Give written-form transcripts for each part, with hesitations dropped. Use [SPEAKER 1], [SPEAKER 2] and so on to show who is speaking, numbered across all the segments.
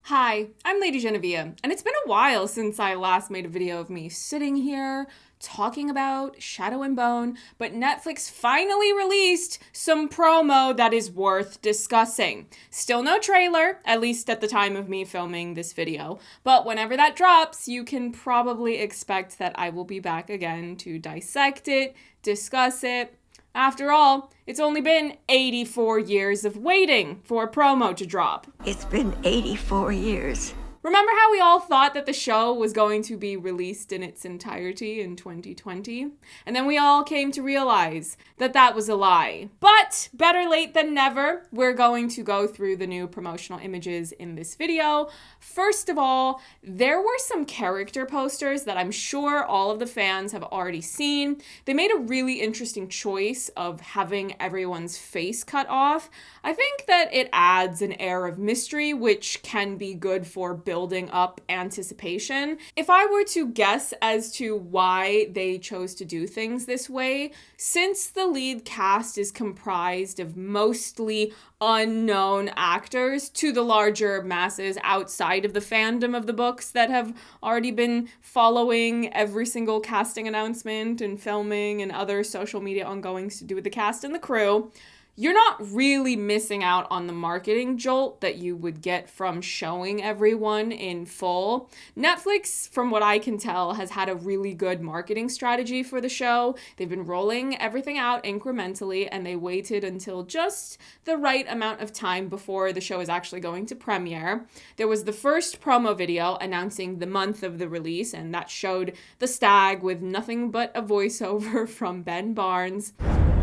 [SPEAKER 1] Hi, I'm LadyJenevia, and it's been a while since I last made a video of me sitting here talking about Shadow and Bone, but Netflix finally released some promo that is worth discussing. Still no trailer, at least at the time of me filming this video, but whenever that drops, you can probably expect that I will be back again to dissect it, discuss it. After all, it's only been 84 years of waiting for a promo to drop.
[SPEAKER 2] It's been 84 years.
[SPEAKER 1] Remember how we all thought that the show was going to be released in its entirety in 2020? And then we all came to realize that that was a lie. But better late than never, we're going to go through the new promotional images in this video. First of all, there were some character posters that I'm sure all of the fans have already seen. They made a really interesting choice of having everyone's face cut off. I think that it adds an air of mystery, which can be good for building up anticipation. If I were to guess as to why they chose to do things this way, since the lead cast is comprised of mostly unknown actors to the larger masses outside of the fandom of the books that have already been following every single casting announcement and filming and other social media ongoings to do with the cast and the crew, you're not really missing out on the marketing jolt that you would get from showing everyone in full. Netflix, from what I can tell, has had a really good marketing strategy for the show. They've been rolling everything out incrementally, and they waited until just the right amount of time before the show is actually going to premiere. There was the first promo video announcing the month of the release, and that showed the stag with nothing but a voiceover from Ben Barnes.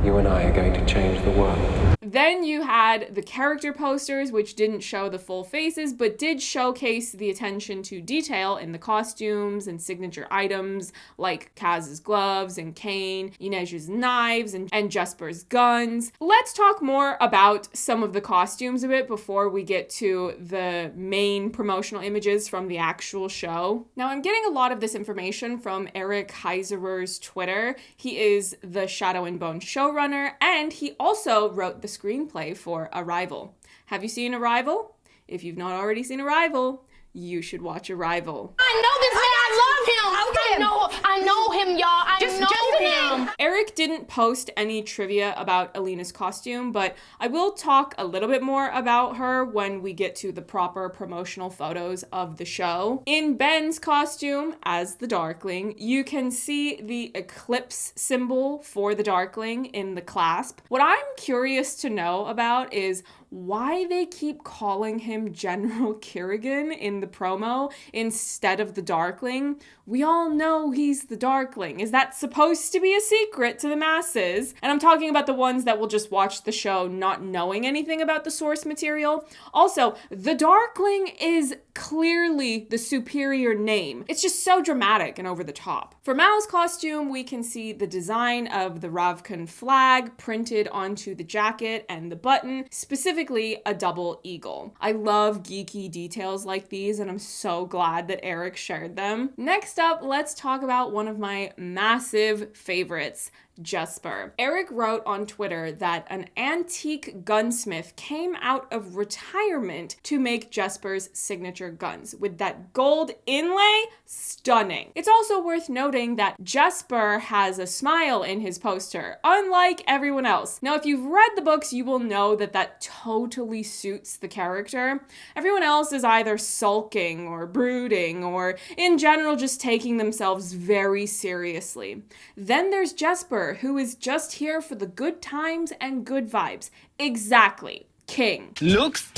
[SPEAKER 3] You and I are going to change the world.
[SPEAKER 1] Then you had the character posters, which didn't show the full faces, but did showcase the attention to detail in the costumes and signature items like Kaz's gloves and cane, Inej's knives, and Jesper's guns. Let's talk more about some of the costumes a bit before we get to the main promotional images from the actual show. Now, I'm getting a lot of this information from Eric Heiserer's Twitter. He is the Shadow and Bone showrunner, and he also wrote the screenplay for Arrival. Have you seen Arrival? If you've not already seen Arrival, you should watch Arrival.
[SPEAKER 4] I know this man. I love him. I know him, y'all. I know him.
[SPEAKER 1] Eric didn't post any trivia about Alina's costume, but I will talk a little bit more about her when we get to the proper promotional photos of the show. In Ben's costume as the Darkling, you can see the eclipse symbol for the Darkling in the clasp. What I'm curious to know about is why they keep calling him General Kirigan in the promo instead of the Darkling. We all know he's the Darkling. Is that supposed to be a secret to the masses? And I'm talking about the ones that will just watch the show not knowing anything about the source material. Also, the Darkling is clearly the superior name. It's just so dramatic and over the top. For Mal's costume, we can see the design of the Ravkan flag printed onto the jacket and the button, specifically a double eagle. I love geeky details like these, and I'm so glad that Eric shared them. Next up, let's talk about one of my massive favorites, Jesper. Eric wrote on Twitter that an antique gunsmith came out of retirement to make Jesper's signature guns. With that gold inlay, stunning. It's also worth noting that Jesper has a smile in his poster, unlike everyone else. Now, if you've read the books, you will know that that totally suits the character. Everyone else is either sulking or brooding or in general just taking themselves very seriously. Then there's Jesper, who is just here for the good times and good vibes. Exactly. King.
[SPEAKER 5] Looks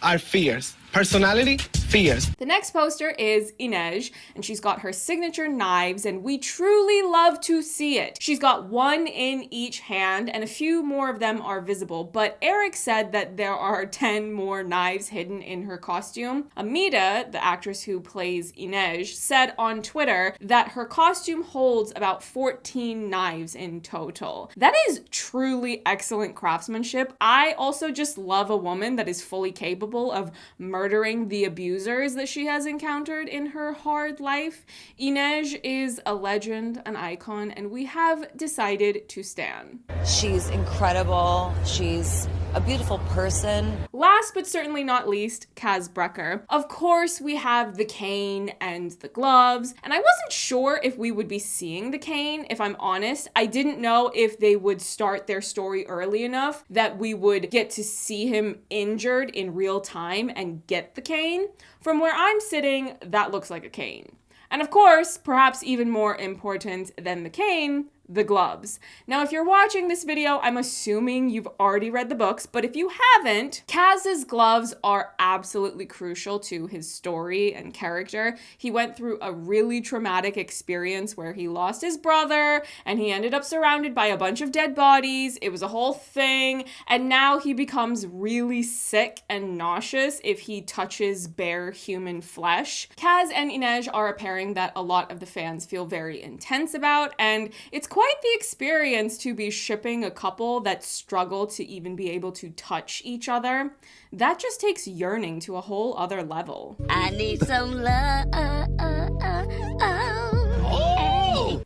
[SPEAKER 5] are fierce. Personality, fierce.
[SPEAKER 1] The next poster is Inej, and she's got her signature knives, and we truly love to see it. She's got one in each hand, and a few more of them are visible, but Eric said that there are 10 more knives hidden in her costume. Amita, the actress who plays Inej, said on Twitter that her costume holds about 14 knives in total. That is truly excellent craftsmanship. I also just love a woman that is fully capable of murdering the abusers that she has encountered in her hard life. Inej is a legend, an icon, and we have decided to stan.
[SPEAKER 6] She's incredible. She's a beautiful person.
[SPEAKER 1] Last but certainly not least, Kaz Brekker. Of course, we have the cane and the gloves, and I wasn't sure if we would be seeing the cane, if I'm honest. I didn't know if they would start their story early enough that we would get to see him injured in real time and get the cane. From where I'm sitting, that looks like a cane. And of course, perhaps even more important than the cane, the gloves. Now, if you're watching this video, I'm assuming you've already read the books, but if you haven't, Kaz's gloves are absolutely crucial to his story and character. He went through a really traumatic experience where he lost his brother and he ended up surrounded by a bunch of dead bodies. It was a whole thing, and now he becomes really sick and nauseous if he touches bare human flesh. Kaz and Inej are a pairing that a lot of the fans feel very intense about, and it's quite the experience to be shipping a couple that struggle to even be able to touch each other. That just takes yearning to a whole other level.
[SPEAKER 2] I need some love.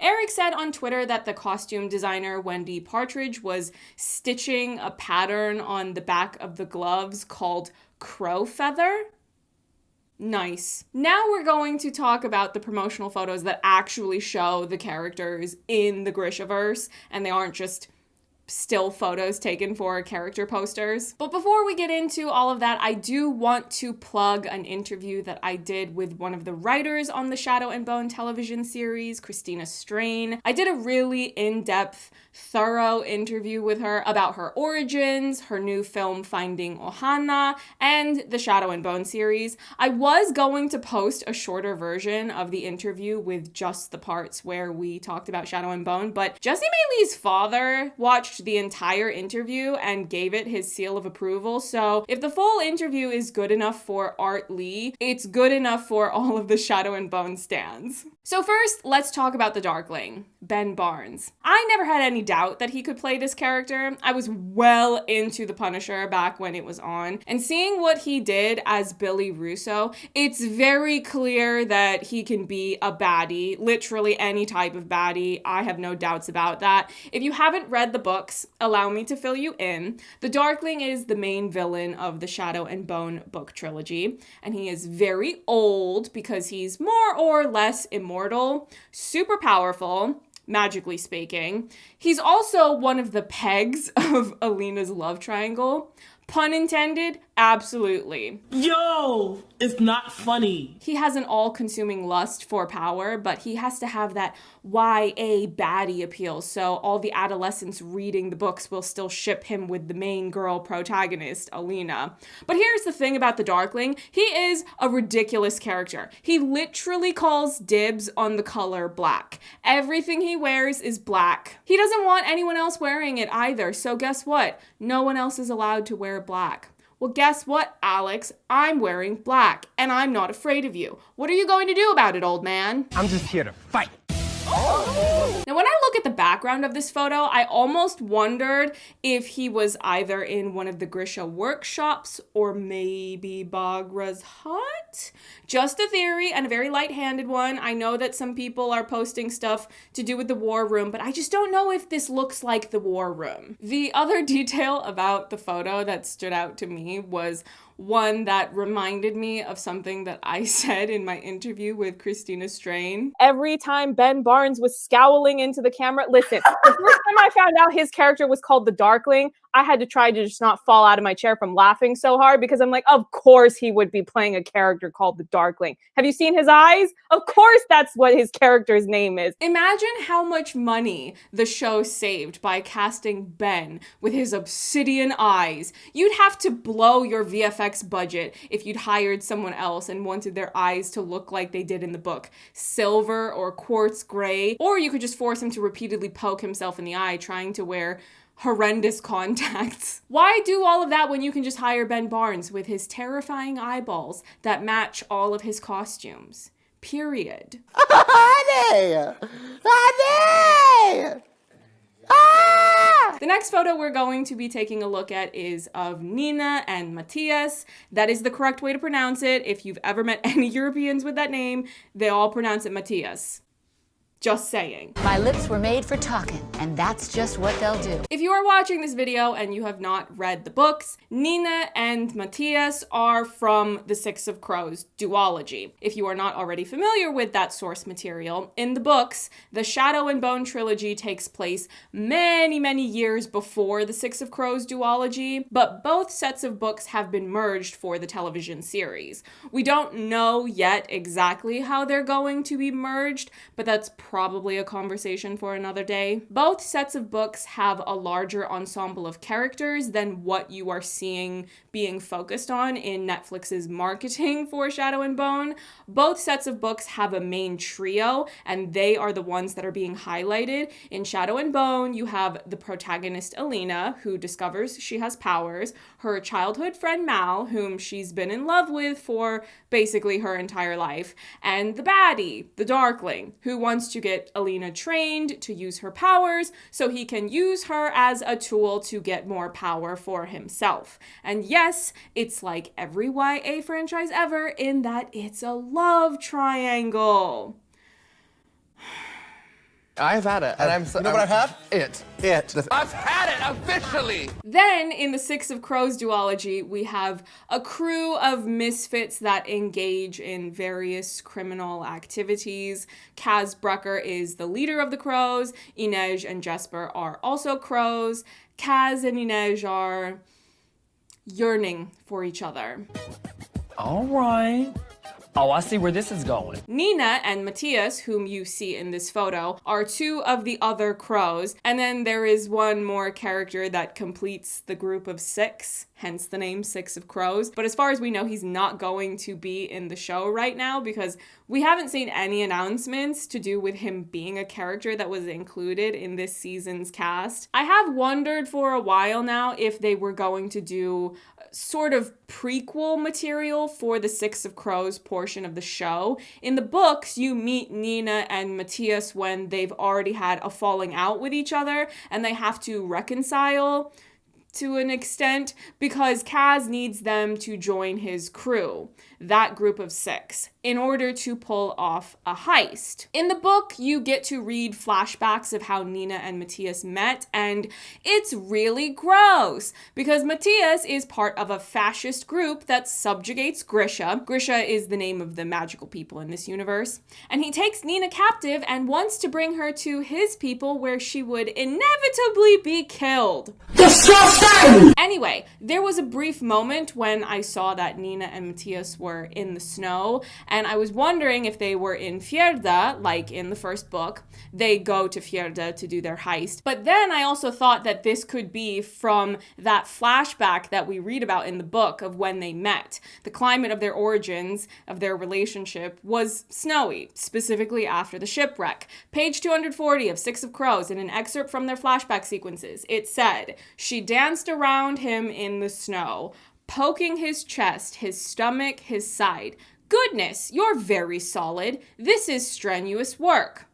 [SPEAKER 1] Eric said on Twitter that the costume designer Wendy Partridge was stitching a pattern on the back of the gloves called crow feather. Nice. Now we're going to talk about the promotional photos that actually show the characters in the Grishaverse, and they aren't just still photos taken for character posters. But before we get into all of that, I do want to plug an interview that I did with one of the writers on the Shadow and Bone television series, Christina Strain. I did a really in-depth, thorough interview with her about her origins, her new film Finding Ohana, and the Shadow and Bone series. I was going to post a shorter version of the interview with just the parts where we talked about Shadow and Bone, but Jessie Mei Li's father watched the entire interview and gave it his seal of approval. So if the full interview is good enough for Art Lee, it's good enough for all of the Shadow and Bone stans. So first, let's talk about the Darkling, Ben Barnes. I never had any doubt that he could play this character. I was well into The Punisher back when it was on, and seeing what he did as Billy Russo, it's very clear that he can be a baddie, literally any type of baddie. I have no doubts about that. If you haven't read the books, allow me to fill you in. The Darkling is the main villain of the Shadow and Bone book trilogy, and he is very old because he's more or less immortal, super powerful, magically speaking. He's also one of the pegs of Alina's love triangle. Pun intended, absolutely.
[SPEAKER 7] Yo, it's not funny.
[SPEAKER 1] He has an all-consuming lust for power, but he has to have that YA baddie appeal, so all the adolescents reading the books will still ship him with the main girl protagonist, Alina. But here's the thing about the Darkling. He is a ridiculous character. He literally calls dibs on the color black. Everything he wears is black. He doesn't want anyone else wearing it either, so guess what? No one else is allowed to wear black. Well, guess what, Alex? I'm wearing black, and I'm not afraid of you. What are you going to do about it, old man?
[SPEAKER 5] I'm just here to fight.
[SPEAKER 1] Now, when I look at the background of this photo, I almost wondered if he was either in one of the Grisha workshops or maybe Bagra's hut. Just a theory, and a very light-handed one. I know that some people are posting stuff to do with the war room, but I just don't know if this looks like the war room. The other detail about the photo that stood out to me was one that reminded me of something that I said in my interview with Christina Strain. Every time Ben Barnes was scowling into the camera, listen, the first time I found out his character was called the Darkling, I had to try to just not fall out of my chair from laughing so hard because I'm like, of course he would be playing a character called the Darkling. Have you seen his eyes? Of course that's what his character's name is. Imagine how much money the show saved by casting Ben with his obsidian eyes. You'd have to blow your VFX budget if you'd hired someone else and wanted their eyes to look like they did in the book, silver or quartz gray, or you could just force him to repeatedly poke himself in the eye trying to wear horrendous contacts. Why do all of that when you can just hire Ben Barnes with his terrifying eyeballs that match all of his costumes? Period.
[SPEAKER 8] Honey! Honey! Ah!
[SPEAKER 1] The next photo we're going to be taking a look at is of Nina and Matthias. That is the correct way to pronounce it. If you've ever met any Europeans with that name, they all pronounce it Matthias. Just saying.
[SPEAKER 2] My lips were made for talking, and that's just what they'll do.
[SPEAKER 1] If you are watching this video and you have not read the books, Nina and Matthias are from the Six of Crows duology. If you are not already familiar with that source material, in the books, the Shadow and Bone trilogy takes place many, many years before the Six of Crows duology, but both sets of books have been merged for the television series. We don't know yet exactly how they're going to be merged, but that's probably a conversation for another day. Both sets of books have a larger ensemble of characters than what you are seeing being focused on in Netflix's marketing for Shadow and Bone. Both sets of books have a main trio, and they are the ones that are being highlighted. In Shadow and Bone, you have the protagonist Alina, who discovers she has powers, her childhood friend Mal, whom she's been in love with for basically her entire life, and the baddie, the Darkling, who wants to get Alina trained to use her powers so he can use her as a tool to get more power for himself. And yes, it's like every YA franchise ever in that it's a love triangle.
[SPEAKER 6] I've had it, and I'm so.
[SPEAKER 5] You know what I've had?
[SPEAKER 6] It.
[SPEAKER 5] I've had it officially.
[SPEAKER 1] Then, in the Six of Crows duology, we have a crew of misfits that engage in various criminal activities. Kaz Brekker is the leader of the Crows. Inej and Jesper are also Crows. Kaz and Inej are yearning for each other.
[SPEAKER 7] All right. Oh, I see where this is going.
[SPEAKER 1] Nina and Matthias, whom you see in this photo, are two of the other Crows, and then there is one more character that completes the group of six, hence the name Six of Crows. But as far as we know, he's not going to be in the show right now because we haven't seen any announcements to do with him being a character that was included in this season's cast. I have wondered for a while now if they were going to do sort of prequel material for the Six of Crows portion of the show. In the books, you meet Nina and Matthias when they've already had a falling out with each other and they have to reconcile to an extent because Kaz needs them to join his crew, that group of six, in order to pull off a heist. In the book, you get to read flashbacks of how Nina and Matthias met, and it's really gross because Matthias is part of a fascist group that subjugates Grisha. Grisha is the name of the magical people in this universe, and he takes Nina captive and wants to bring her to his people where she would inevitably be killed. Anyway, there was a brief moment when I saw that Nina and Matthias were in the snow, and I was wondering if they were in Fjerda, like in the first book. They go to Fjerda to do their heist. But then I also thought that this could be from that flashback that we read about in the book of when they met. The climate of their origins, of their relationship, was snowy, specifically after the shipwreck. Page 240 of Six of Crows, in an excerpt from their flashback sequences, it said, "She danced around him in the snow, poking his chest, his stomach, his side. Goodness, you're very solid. This is strenuous work."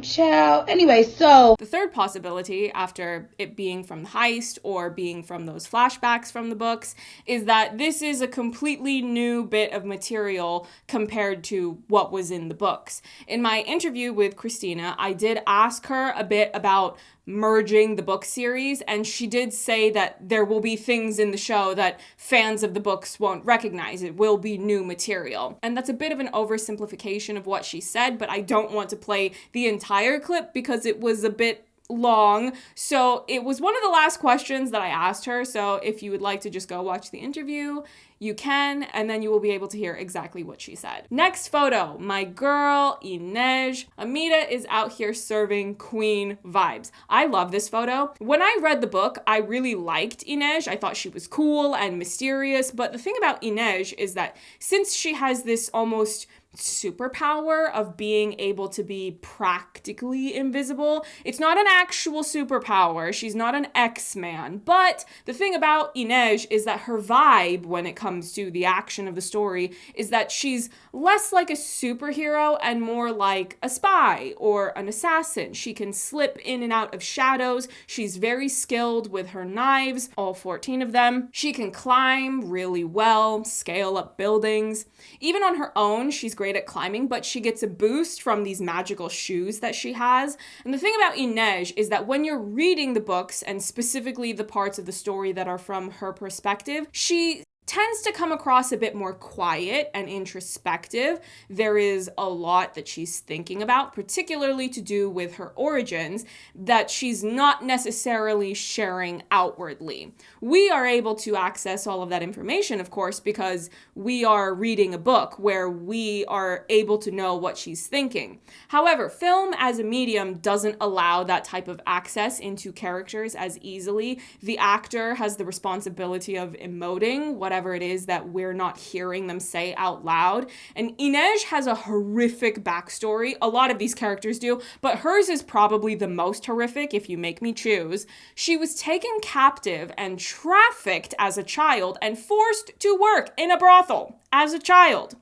[SPEAKER 4] Child. Anyway, so
[SPEAKER 1] The third possibility, after it being from the heist or being from those flashbacks from the books, is that this is a completely new bit of material compared to what was in the books. In my interview with Christina, I did ask her a bit about merging the book series, and she did say that there will be things in the show that fans of the books won't recognize. It will be new material. And that's a bit of an oversimplification of what she said, but I don't want to play the entire clip because it was a bit long. So it was one of the last questions that I asked her. So if you would like to just go watch the interview, you can, and then you will be able to hear exactly what she said. Next photo, my girl, Inej. Amita is out here serving queen vibes. I love this photo. When I read the book, I really liked Inej. I thought she was cool and mysterious, but the thing about Inej is that since she has this almost superpower of being able to be practically invisible, it's not an actual superpower. She's not an X-Man. But the thing about Inej is that her vibe when it comes to the action of the story is that she's less like a superhero and more like a spy or an assassin. She can slip in and out of shadows. She's very skilled with her knives, all 14 of them. She can climb really well, scale up buildings. Even on her own, she's great at climbing, but she gets a boost from these magical shoes that she has. And the thing about Inej is that when you're reading the books, and specifically the parts of the story that are from her perspective, she tends to come across a bit more quiet and introspective. There is a lot that she's thinking about, particularly to do with her origins, that she's not necessarily sharing outwardly. We are able to access all of that information, of course, because we are reading a book where we are able to know what she's thinking. However, film as a medium doesn't allow that type of access into characters as easily. The actor has the responsibility of emoting whatever it is that we're not hearing them say out loud. And Inej has a horrific backstory. A lot of these characters do, but hers is probably the most horrific if you make me choose. She was taken captive and trafficked as a child and forced to work in a brothel as a child.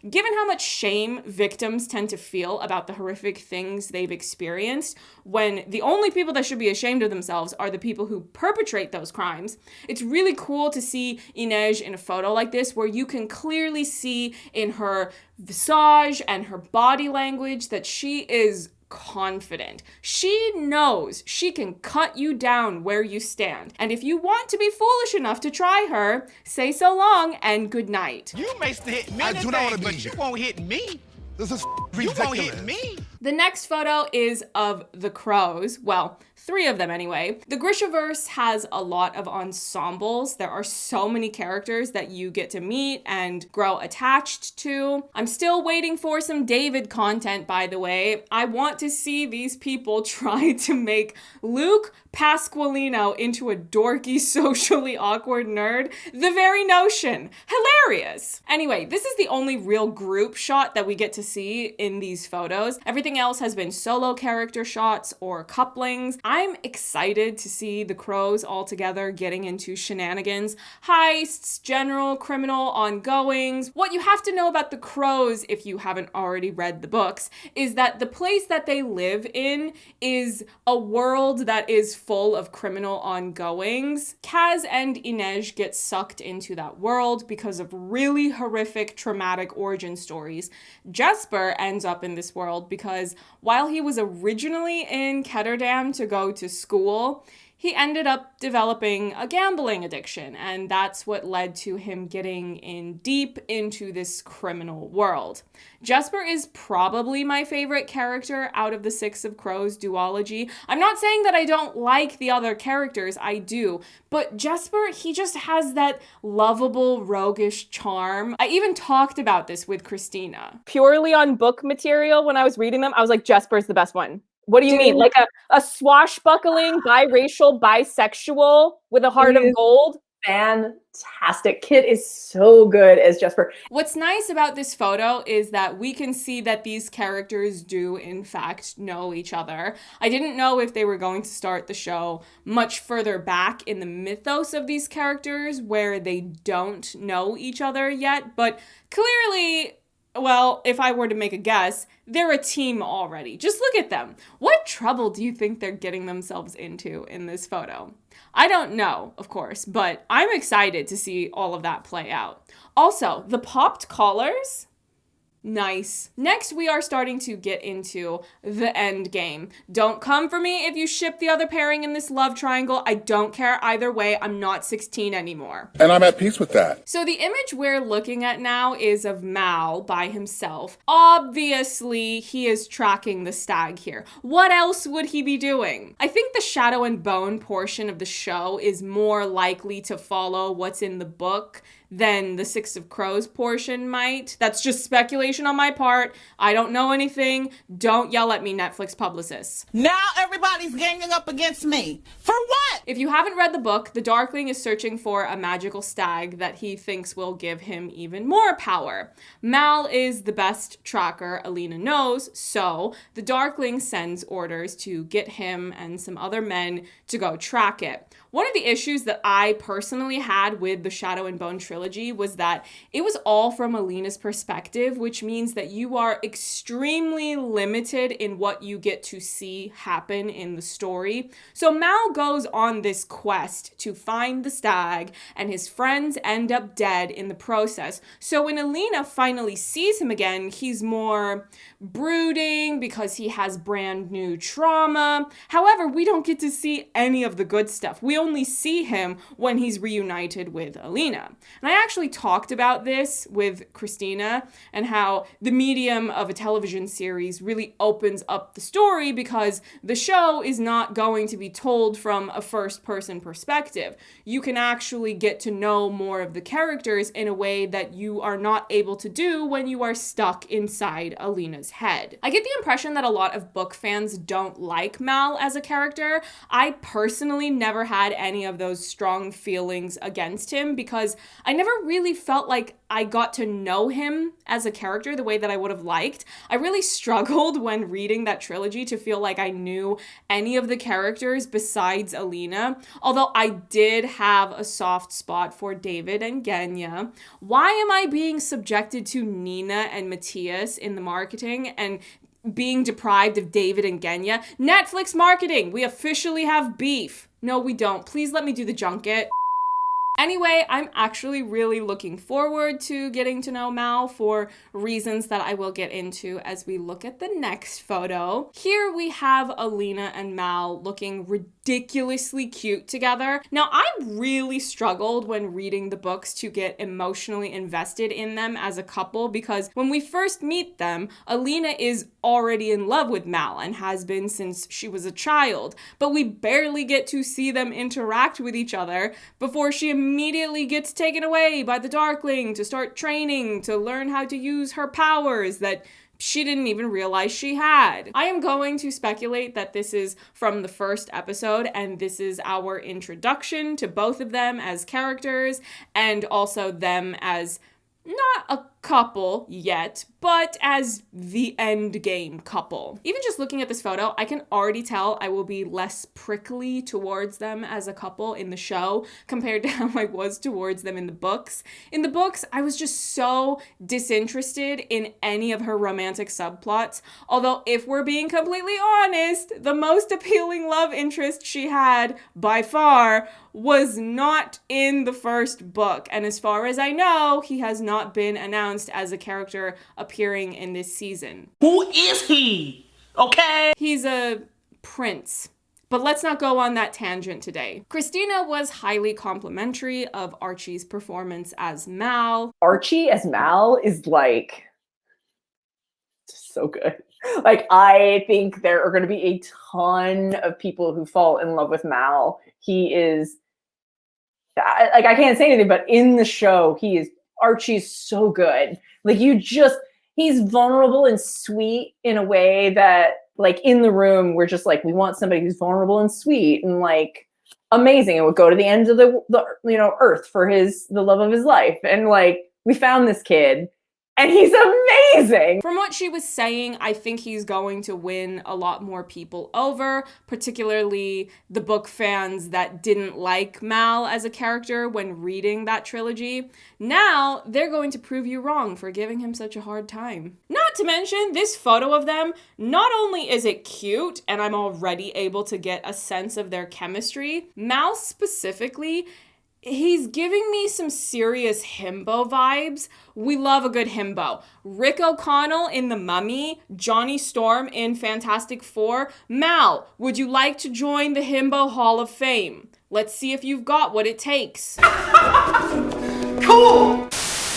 [SPEAKER 1] Given how much shame victims tend to feel about the horrific things they've experienced, when the only people that should be ashamed of themselves are the people who perpetrate those crimes, it's really cool to see Inej in a photo like this, where you can clearly see in her visage and her body language that she is confident. She knows she can cut you down where you stand. And if you want to be foolish enough to try her, say so long and good night.
[SPEAKER 6] You may still hit me, but you won't hit me.
[SPEAKER 9] This is
[SPEAKER 6] ridiculous.
[SPEAKER 9] You
[SPEAKER 6] won't hit me.
[SPEAKER 1] The next photo is of the crows. Well, 3 of them anyway. The Grishaverse has a lot of ensembles. There are so many characters that you get to meet and grow attached to. I'm still waiting for some David content, by the way. I want to see these people try to make Luke Pasqualino into a dorky, socially awkward nerd. The very notion. Hilarious. Anyway, this is the only real group shot that we get to see in these photos. Everything else has been solo character shots or couplings. I'm excited to see the crows all together getting into shenanigans, heists, general criminal ongoings. What you have to know about the crows, if you haven't already read the books, is that the place that they live in is a world that is full of criminal ongoings. Kaz and Inej get sucked into that world because of really horrific, traumatic origin stories. Jesper ends up in this world because while he was originally in Ketterdam to go to school, he ended up developing a gambling addiction, and that's what led to him getting in deep into this criminal world. Jesper is probably my favorite character out of the Six of Crows duology. I'm not saying that I don't like the other characters, I do, but Jesper, he just has that lovable, roguish charm. I even talked about this with Christina. Purely on book material, when I was reading them, I was like, Jesper's the best one. What do you mean? Like a swashbuckling, biracial, bisexual with a heart of gold?
[SPEAKER 10] Fantastic. Kit is so good as Jesper.
[SPEAKER 1] What's nice about this photo is that we can see that these characters do in fact know each other. I didn't know if they were going to start the show much further back in the mythos of these characters where they don't know each other yet, but clearly, well, if I were to make a guess, they're a team already. Just look at them. What trouble do you think they're getting themselves into in this photo? I don't know, of course, but I'm excited to see all of that play out. Also, the popped collars? Nice. Next, we are starting to get into the end game. Don't come for me if you ship the other pairing in this love triangle. I don't care either way. I'm not 16 anymore.
[SPEAKER 9] And I'm at peace with that.
[SPEAKER 1] So the image we're looking at now is of Mal by himself. Obviously, he is tracking the stag here. What else would he be doing? I think the Shadow and Bone portion of the show is more likely to follow what's in the book than the Six of Crows portion might. That's just speculation on my part. I don't know anything. Don't yell at me, Netflix publicists.
[SPEAKER 11] Now everybody's ganging up against me. For what?
[SPEAKER 1] If you haven't read the book, the Darkling is searching for a magical stag that he thinks will give him even more power. Mal is the best tracker Alina knows, so the Darkling sends orders to get him and some other men to go track it. One of the issues that I personally had with the Shadow and Bone trilogy was that it was all from Alina's perspective, which means that you are extremely limited in what you get to see happen in the story. So Mal goes on this quest to find the stag, and his friends end up dead in the process. So when Alina finally sees him again, he's more brooding because he has brand new trauma. However, we don't get to see any of the good stuff. We only see him when he's reunited with Alina. And I actually talked about this with Christina and how the medium of a television series really opens up the story because the show is not going to be told from a first-person perspective. You can actually get to know more of the characters in a way that you are not able to do when you are stuck inside Alina's head. I get the impression that a lot of book fans don't like Mal as a character. I personally never had any of those strong feelings against him because I never really felt like I got to know him as a character the way that I would have liked. I really struggled when reading that trilogy to feel like I knew any of the characters besides Alina, although I did have a soft spot for David and Genya. Why am I being subjected to Nina and Matthias in the marketing and being deprived of David and Genya? Netflix marketing! We officially have beef. No, we don't. Please let me do the junket. Anyway, I'm actually really looking forward to getting to know Mal for reasons that I will get into as we look at the next photo. Here we have Alina and Mal looking ridiculously cute together. Now, I really struggled when reading the books to get emotionally invested in them as a couple because when we first meet them, Alina is already in love with Mal and has been since she was a child, but we barely get to see them interact with each other before she immediately gets taken away by the Darkling to start training to learn how to use her powers that she didn't even realize she had. I am going to speculate that this is from the first episode and this is our introduction to both of them as characters and also them as not a couple yet, but as the end game couple. Even just looking at this photo, I can already tell I will be less prickly towards them as a couple in the show compared to how I was towards them in the books. In the books, I was just so disinterested in any of her romantic subplots, although if we're being completely honest, the most appealing love interest she had by far was not in the first book, and as far as I know, he has not been announced as a character appearing in this season.
[SPEAKER 11] Who is he? Okay?
[SPEAKER 1] He's a prince. But let's not go on that tangent today. Christina was highly complimentary of Archie's performance as Mal.
[SPEAKER 10] Archie as Mal is like so good. Like, I think there are going to be a ton of people who fall in love with Mal. He is, like, I can't say anything, but in the show, Archie's so good. Like, he's vulnerable and sweet in a way that, like, in the room, we're just like, we want somebody who's vulnerable and sweet and, like, amazing and would go to the ends of the earth for the love of his life. And, like, we found this kid and he's amazing.
[SPEAKER 1] From what she was saying, I think he's going to win a lot more people over, particularly the book fans that didn't like Mal as a character when reading that trilogy. Now, they're going to prove you wrong for giving him such a hard time. Not to mention, this photo of them, not only is it cute, and I'm already able to get a sense of their chemistry, Mal specifically, he's giving me some serious himbo vibes. We love a good himbo. Rick O'Connell in The Mummy, Johnny Storm in Fantastic Four. Mal, would you like to join the Himbo Hall of Fame? Let's see if you've got what it takes.
[SPEAKER 11] Cool!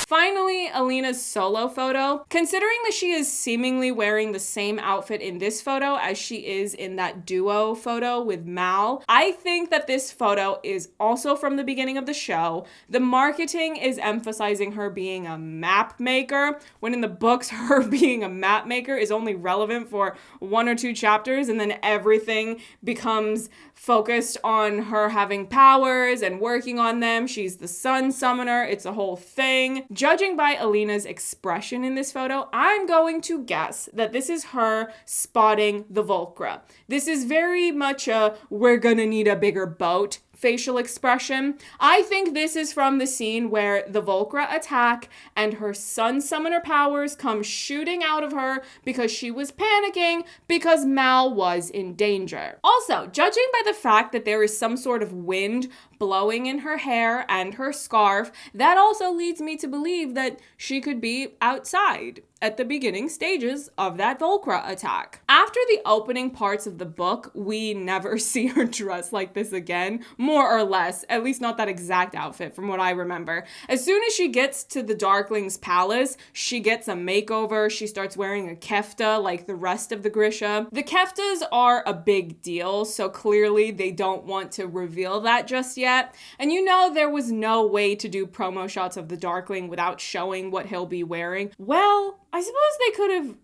[SPEAKER 1] Finally, Alina's solo photo. Considering that she is seemingly wearing the same outfit in this photo as she is in that duo photo with Mal, I think that this photo is also from the beginning of the show. The marketing is emphasizing her being a map maker, when in the books, her being a map maker is only relevant for 1 or 2 chapters, and then everything becomes focused on her having powers and working on them. She's the sun summoner. It's a whole thing. Judging by Alina's expression in this photo, I'm going to guess that this is her spotting the Volcra. This is very much a we're gonna need a bigger boat facial expression. I think this is from the scene where the Volcra attack and her sun summoner powers come shooting out of her because she was panicking because Mal was in danger. Also, judging by the fact that there is some sort of wind blowing in her hair and her scarf, that also leads me to believe that she could be outside at the beginning stages of that Volcra attack. After the opening parts of the book, we never see her dressed like this again, more or less, at least not that exact outfit from what I remember. As soon as she gets to the Darkling's palace, she gets a makeover, she starts wearing a kefta like the rest of the Grisha. The keftas are a big deal, so clearly they don't want to reveal that just yet. And you know there was no way to do promo shots of the Darkling without showing what he'll be wearing. Well, I suppose they could have,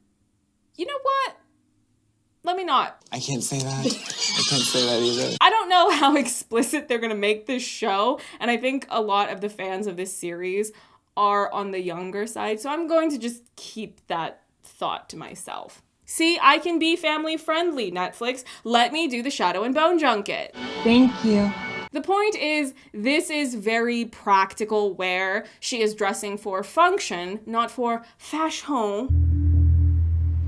[SPEAKER 1] you know what? Let me not.
[SPEAKER 5] I can't say that. I can't say that either.
[SPEAKER 1] I don't know how explicit they're gonna make this show, and I think a lot of the fans of this series are on the younger side, so I'm going to just keep that thought to myself. See, I can be family friendly, Netflix. Let me do the Shadow and Bone junket.
[SPEAKER 11] Thank you.
[SPEAKER 1] The point is, this is very practical wear. She is dressing for function, not for fashion.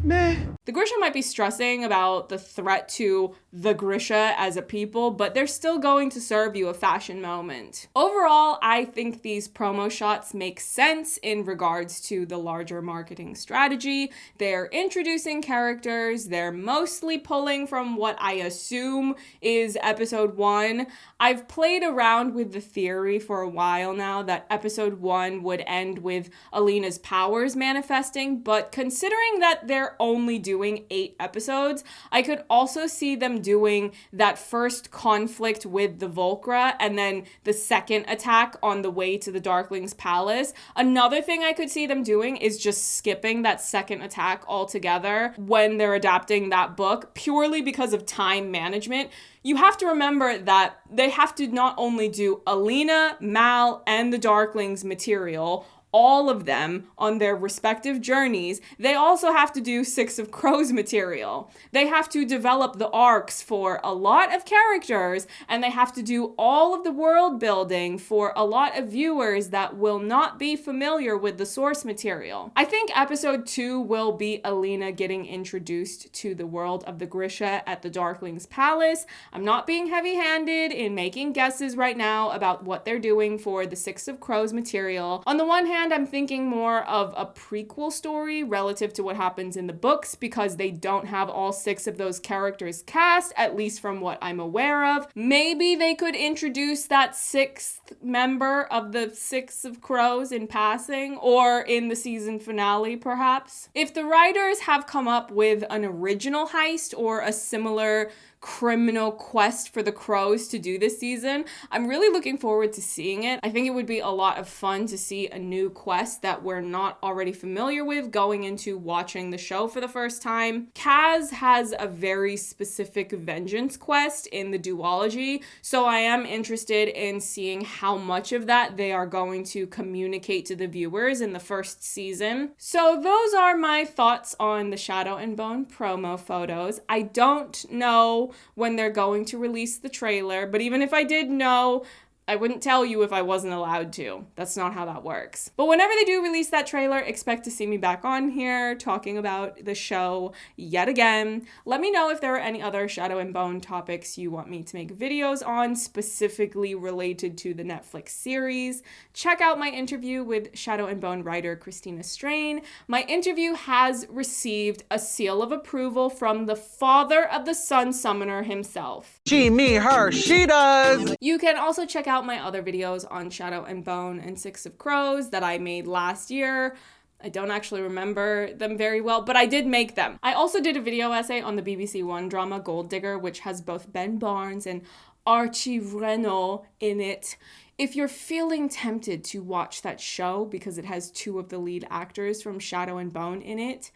[SPEAKER 1] Meh. The Grisha might be stressing about the threat to the Grisha as a people, but they're still going to serve you a fashion moment. Overall, I think these promo shots make sense in regards to the larger marketing strategy. They're introducing characters, they're mostly pulling from what I assume is episode 1. I've played around with the theory for a while now that episode 1 would end with Alina's powers manifesting, but considering that they're only doing 8 episodes, I could also see them doing that first conflict with the Volcra and then the second attack on the way to the Darkling's palace. Another thing I could see them doing is just skipping that second attack altogether when they're adapting that book, purely because of time management. You have to remember that they have to not only do Alina, Mal, and the Darkling's material, all of them on their respective journeys, they also have to do Six of Crows material. They have to develop the arcs for a lot of characters, and they have to do all of the world building for a lot of viewers that will not be familiar with the source material. I think episode 2 will be Alina getting introduced to the world of the Grisha at the Darkling's palace. I'm not being heavy-handed in making guesses right now about what they're doing for the Six of Crows material. On the one hand, I'm thinking more of a prequel story relative to what happens in the books because they don't have all 6 of those characters cast, at least from what I'm aware of. Maybe they could introduce that 6th member of the Six of Crows in passing, or in the season finale, perhaps. If the writers have come up with an original heist or a similar criminal quest for the Crows to do this season, I'm really looking forward to seeing it. I think it would be a lot of fun to see a new quest that we're not already familiar with going into watching the show for the first time. Kaz has a very specific vengeance quest in the duology, so I am interested in seeing how much of that they are going to communicate to the viewers in the first season. So those are my thoughts on the Shadow and Bone promo photos. I don't know when they're going to release the trailer, but even if I did know, I wouldn't tell you if I wasn't allowed to. That's not how that works. But whenever they do release that trailer, expect to see me back on here talking about the show yet again. Let me know if there are any other Shadow and Bone topics you want me to make videos on, specifically related to the Netflix series. Check out my interview with Shadow and Bone writer Christina Strain. My interview has received a seal of approval from the father of the Sun Summoner himself.
[SPEAKER 5] She, me, her, she does.
[SPEAKER 1] You can also check out my other videos on Shadow and Bone and Six of Crows that I made last year. I don't actually remember them very well, but I did make them. I also did a video essay on the BBC One drama Gold Digger, which has both Ben Barnes and Archie Renaux in it. If you're feeling tempted to watch that show because it has 2 of the lead actors from Shadow and Bone in it,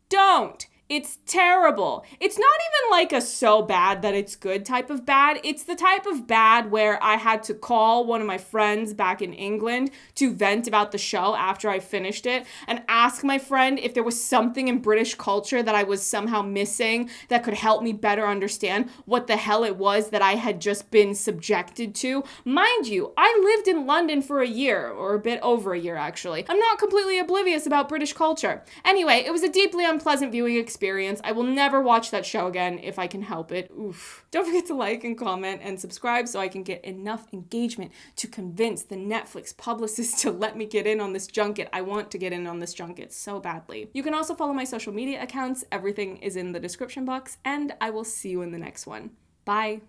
[SPEAKER 1] don't! It's terrible. It's not even like a so bad that it's good type of bad. It's the type of bad where I had to call one of my friends back in England to vent about the show after I finished it and ask my friend if there was something in British culture that I was somehow missing that could help me better understand what the hell it was that I had just been subjected to. Mind you, I lived in London for a year, or a bit over a year actually. I'm not completely oblivious about British culture. Anyway, it was a deeply unpleasant viewing experience. I will never watch that show again if I can help it. Oof. Don't forget to like and comment and subscribe so I can get enough engagement to convince the Netflix publicist to let me get in on this junket. I want to get in on this junket so badly. You can also follow my social media accounts. Everything is in the description box, and I will see you in the next one. Bye.